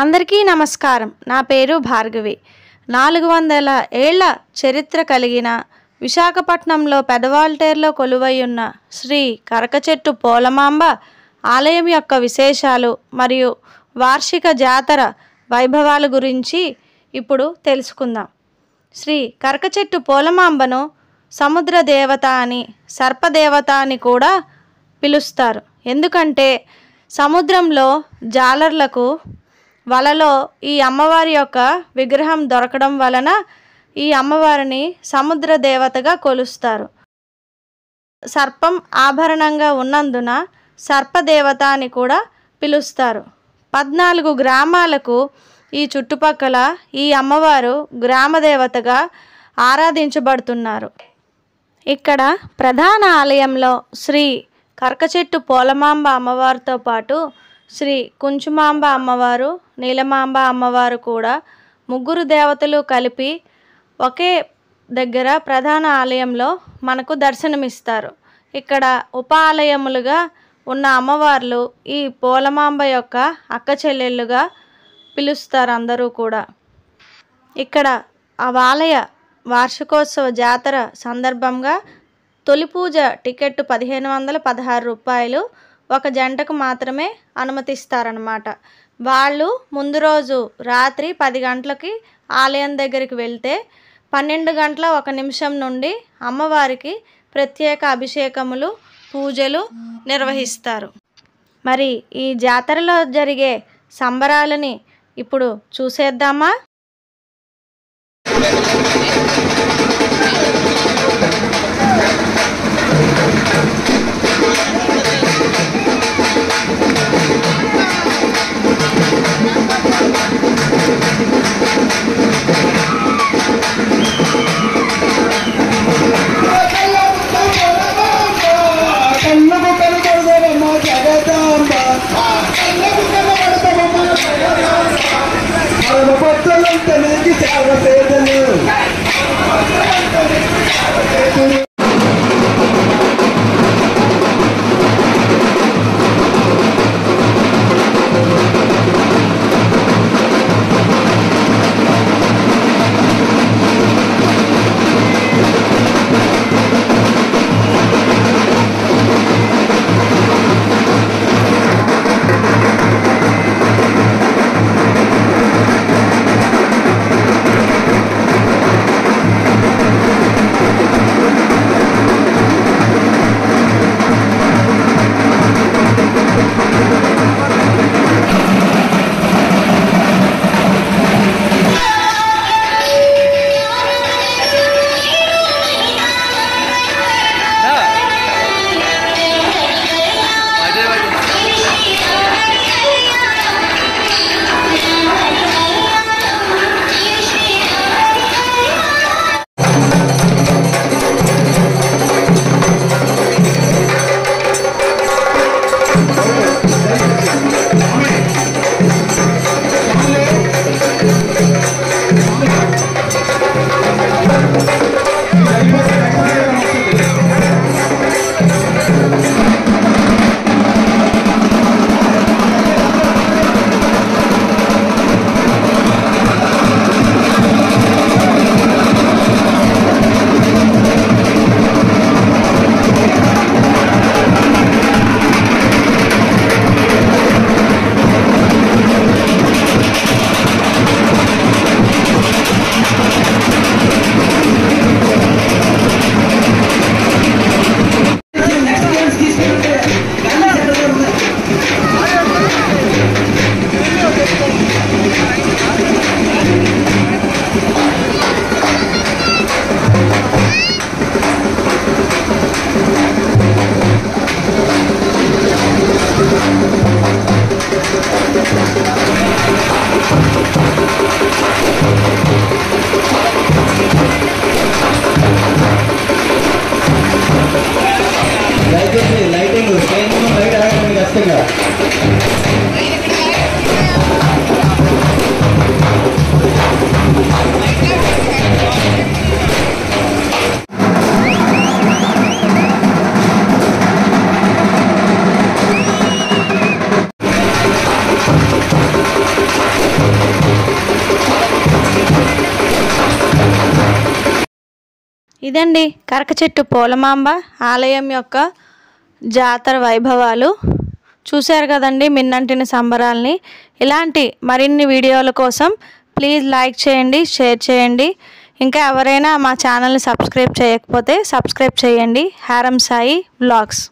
అందరికీ నమస్కారం. నా పేరు భార్గవి. 400 ఏళ్ల చరిత్ర కలిగిన విశాఖపట్నంలో పెదవాల్టేరులో కొలువైయున్న శ్రీ కరకచెట్టు పోలమాంబ ఆలయం యొక్క విశేషాలు మరియు వార్షిక జాతర వైభవాల గురించి ఇప్పుడు తెలుసుకుందాం. శ్రీ కరకచెట్టు పోలమాంబను సముద్ర దేవత అని, సర్పదేవత అని కూడా పిలుస్తారు. ఎందుకంటే సముద్రంలో జాలర్లకు వలలో ఈ అమ్మవారి యొక్క విగ్రహం దొరకడం వలన ఈ అమ్మవారిని సముద్ర దేవతగా కొలుస్తారు. సర్పం ఆభరణంగా ఉన్నందున సర్పదేవత అని కూడా పిలుస్తారు. 14 గ్రామాలకు ఈ చుట్టుపక్కల ఈ అమ్మవారు గ్రామదేవతగా ఆరాధించబడుతున్నారు. ఇక్కడ ప్రధాన ఆలయంలో శ్రీ కరకచెట్టు పోలమాంబ అమ్మవారితో పాటు శ్రీ కుంచుమాంబ అమ్మవారు, నీలమాంబ అమ్మవారు కూడా ముగ్గురు దేవతలు కలిపి ఒకే దగ్గర ప్రధాన ఆలయంలో మనకు దర్శనమిస్తారు. ఇక్కడ ఉప ఆలయములుగా ఉన్న అమ్మవార్లు ఈ పోలమాంబ యొక్క అక్క చెల్లెళ్ళుగా పిలుస్తారు అందరూ కూడా. ఇక్కడ ఆ ఆలయ వార్షికోత్సవ జాతర సందర్భంగా తొలి పూజ టికెట్ 1516 రూపాయలు ఒక జంటకు మాత్రమే అనుమతిస్తారన్నమాట. వాళ్ళు ముందు రోజు రాత్రి 10 గంటలకి ఆలయం దగ్గరికి వెళ్తే 12 గంటల 1 నిమిషం నుండి అమ్మవారికి ప్రత్యేక అభిషేకములు, పూజలు నిర్వహిస్తారు. మరి ఈ జాతరలో జరిగే సంబరాలని ఇప్పుడు చూసేద్దామా? ఇదండి కరకచెట్టు పోలమాంబ ఆలయం యొక్క జాతర వైభవాలు. చూశారు కదండి మిన్నంటిని సంబరాల్ని. ఇలాంటి మరిన్ని వీడియోల కోసం ప్లీజ్ లైక్ చేయండి, షేర్ చేయండి. ఇంకా ఎవరైనా మా ఛానల్ని సబ్స్క్రైబ్ చేయకపోతే సబ్స్క్రైబ్ చేయండి. హారం సాయి వ్లాగ్స్.